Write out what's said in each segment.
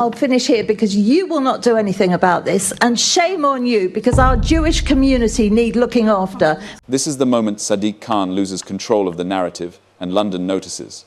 I'll finish here because you will not do anything about this, and shame on you because our Jewish community need looking after. This is the moment Sadiq Khan loses control of the narrative and London notices.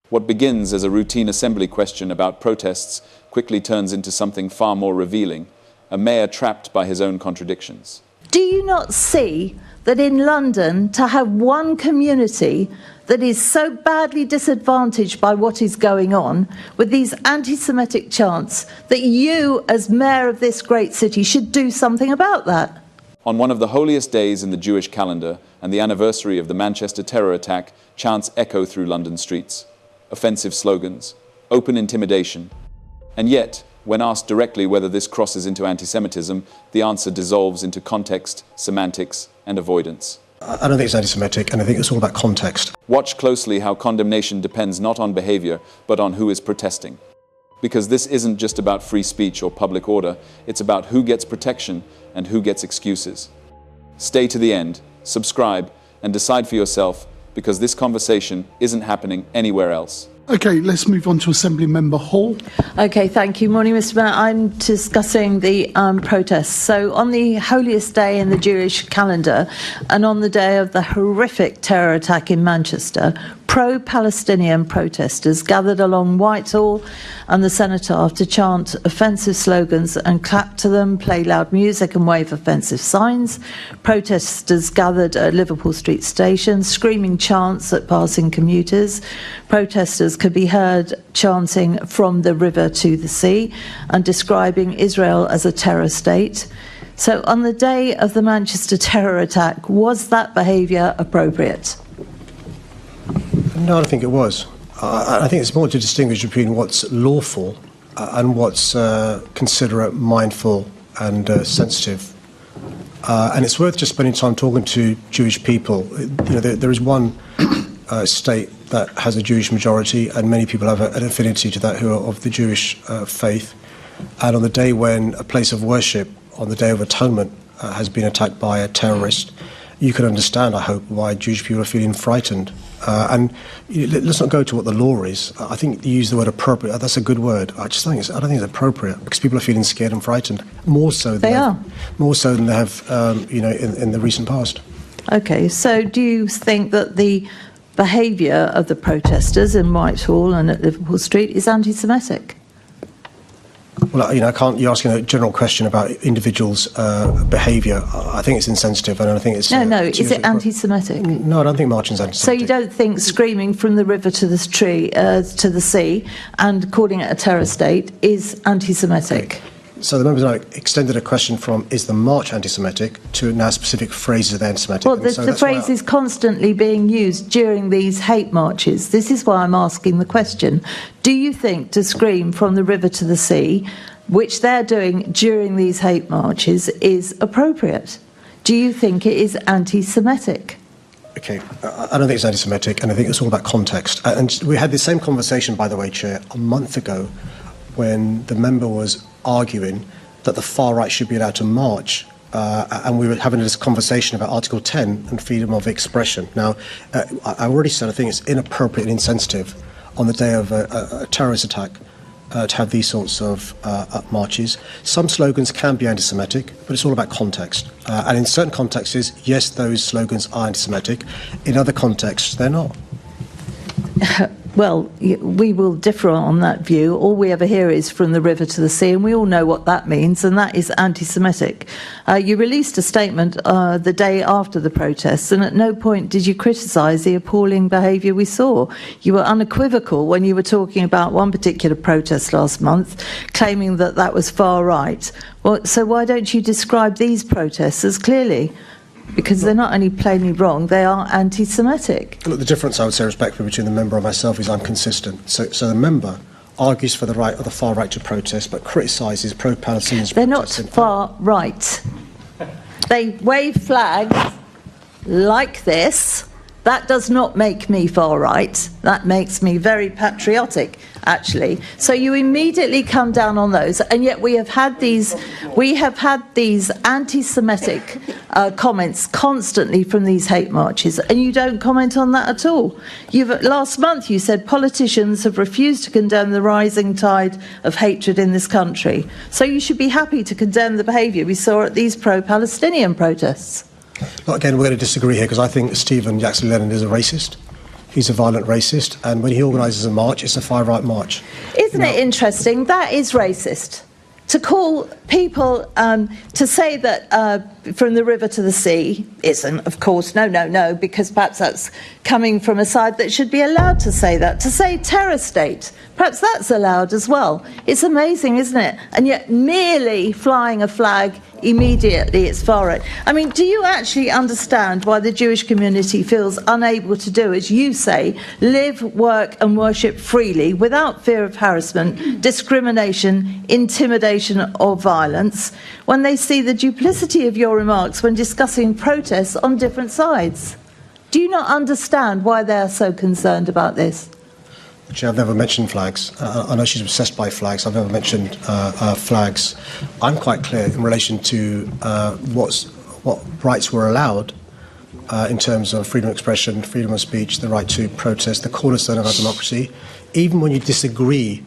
What begins as a routine assembly question about protests quickly turns into something far more revealing, a mayor trapped by his own contradictions. Do you not see that in London, to have one community that is so badly disadvantaged by what is going on with these anti-Semitic chants, that you, as mayor of this great city, should do something about that? On one of the holiest days in the Jewish calendar and the anniversary of the Manchester terror attack, chants echo through London streets. Offensive slogans, open intimidation. And yet, when asked directly whether this crosses into anti-Semitism, the answer dissolves into context, semantics, and avoidance. I don't think it's anti-Semitic, and I think it's all about context. Watch closely how condemnation depends not on behavior, but on who is protesting. Because this isn't just about free speech or public order, it's about who gets protection and who gets excuses. Stay to the end, subscribe, and decide for yourself, because this conversation isn't happening anywhere else. Okay, let's move on to Assembly Member Hall. Okay, thank you. Morning, Mr. Mayor. I'm discussing the protests. So on the holiest day in the Jewish calendar and on the day of the horrific terror attack in Manchester, pro-Palestinian protesters gathered along Whitehall and the Cenotaph to chant offensive slogans and clap to them, play loud music and wave offensive signs. Protesters gathered at Liverpool Street Station, screaming chants at passing commuters. Protesters could be heard chanting "from the river to the sea" and describing Israel as a terror state. So on the day of the Manchester terror attack, was that behaviour appropriate? No, I don't think it was. I think it's more to distinguish between what's lawful and what's considerate, mindful and sensitive. And it's worth just spending time talking to Jewish people. You know, there is one state that has a Jewish majority, and many people have an affinity to that who are of the Jewish faith. And on the day when a place of worship, on the Day of Atonement, has been attacked by a terrorist, you can understand, I hope, why Jewish people are feeling frightened. And let's not go to what the law is. I think you use the word appropriate. That's a good word. I don't think it's appropriate because people are feeling scared and frightened more so than they have, in the recent past. Okay, so do you think that the behaviour of the protesters in Whitehall and at Liverpool Street is anti-Semitic? Well, I can't. You're asking a general question about individuals' behaviour. I think it's insensitive, and I think it's no. Is it anti-Semitic? No, I don't think marching's anti-Semitic. So you don't think screaming "from the river to the sea" and calling it a terror state is anti-Semitic? Okay. So the members now extended a question from "is the march anti-Semitic" to now specific phrases of anti-Semitic. Well, the phrase is constantly being used during these hate marches. This is why I'm asking the question. Do you think to scream "from the river to the sea," which they're doing during these hate marches, is appropriate? Do you think it is anti-Semitic? Okay, I don't think it's anti-Semitic, and I think it's all about context. And we had the same conversation, by the way, Chair, a month ago when the member was arguing that the far right should be allowed to march, and we were having this conversation about Article 10 and freedom of expression. Now, I already said I think it's inappropriate and insensitive on the day of a terrorist attack to have these sorts of marches. Some slogans can be anti-Semitic, but it's all about context. And in certain contexts, yes, those slogans are anti-Semitic. In other contexts, they're not. Well, we will differ on that view. All we ever hear is "from the river to the sea," and we all know what that means, and that is anti-Semitic. You released a statement the day after the protests, and at no point did you criticise the appalling behaviour we saw. You were unequivocal when you were talking about one particular protest last month, claiming that that was far right. Well, so why don't you describe these protests as clearly? Because they're not only plainly wrong, they are anti-Semitic. Look, the difference, I would say, respectfully, between the member and myself is I'm consistent. So the member argues for the right or the far right to protest, but criticises pro-Palestinians. They're not far right. They wave flags like this, That does not make me far right. That makes me very patriotic, actually. So you immediately come down on those, and yet we have had these anti-Semitic comments constantly from these hate marches, and you don't comment on that at all. Last month you said politicians have refused to condemn the rising tide of hatred in this country. So you should be happy to condemn the behaviour we saw at these pro-Palestinian protests. Well, again, we're going to disagree here because I think Stephen Jackson Lennon is a racist. He's a violent racist, and when he organises a march, it's a far-right march. Isn't it interesting? That is racist. To call people, to say that from the river to the sea isn't, of course, no, because perhaps that's coming from a side that should be allowed to say that. To say terror state, perhaps that's allowed as well. It's amazing, isn't it? And yet merely flying a flag, immediately it's far right. I mean, do you actually understand why the Jewish community feels unable to do, as you say, live, work and worship freely without fear of harassment, discrimination, intimidation or violence, when they see the duplicity of your remarks when discussing protests on different sides? Do you not understand why they are so concerned about this? I've never mentioned flags. I know she's obsessed by flags. I've never mentioned flags. I'm quite clear in relation to what rights were allowed in terms of freedom of expression, freedom of speech, the right to protest, the cornerstone of our democracy. Even when you disagree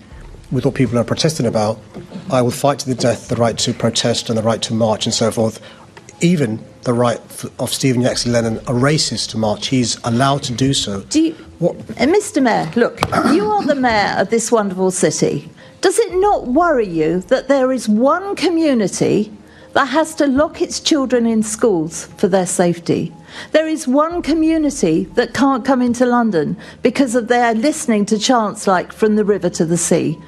with what people are protesting about, I will fight to the death the right to protest and the right to march and so forth. Even the right of Stephen Jackson Lennon, a racist, to march. He's allowed to do so. Mr. Mayor, look, you are the mayor of this wonderful city. Does it not worry you that there is one community that has to lock its children in schools for their safety? There is one community that can't come into London because of their listening to chants like "From the River to the Sea,"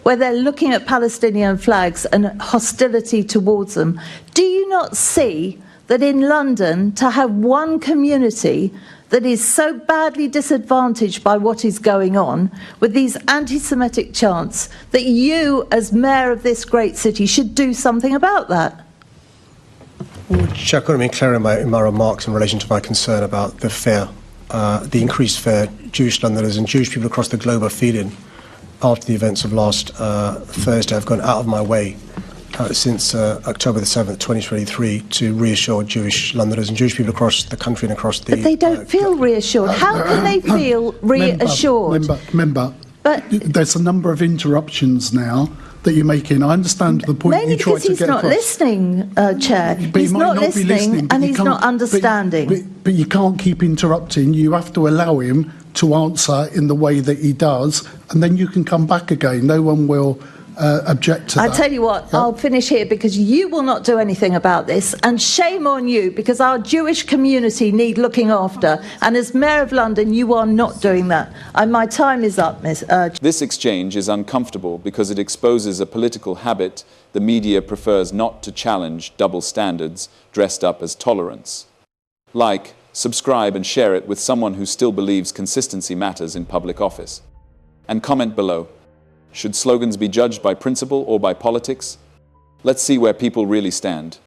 where they're looking at Palestinian flags and hostility towards them. Do you not see that in London, to have one community that is so badly disadvantaged by what is going on with these anti-Semitic chants, that you, as mayor of this great city, should do something about that? Which I couldn't be clear in my remarks in relation to my concern about the increased fear Jewish Londoners and Jewish people across the globe are feeling after the events of last Thursday. I've gone out of my way since October the 7th, 2023, to reassure Jewish Londoners and Jewish people across the country and across the... But they don't feel reassured. How can they feel reassured? Member, but there's a number of interruptions now that you're making. I understand the point you tried to get across. Mainly because he's not listening, Chair. He's not listening and he's not understanding. But you can't keep interrupting. You have to allow him to answer in the way that he does, and then you can come back again. No one will object to that. I tell you what, yeah. I'll finish here because you will not do anything about this, and shame on you, because our Jewish community need looking after, and as Mayor of London you are not doing that. My time is up, Ms. This exchange is uncomfortable because it exposes a political habit the media prefers not to challenge: double standards dressed up as tolerance. Like, subscribe and share it with someone who still believes consistency matters in public office. And comment below. Should slogans be judged by principle or by politics? Let's see where people really stand.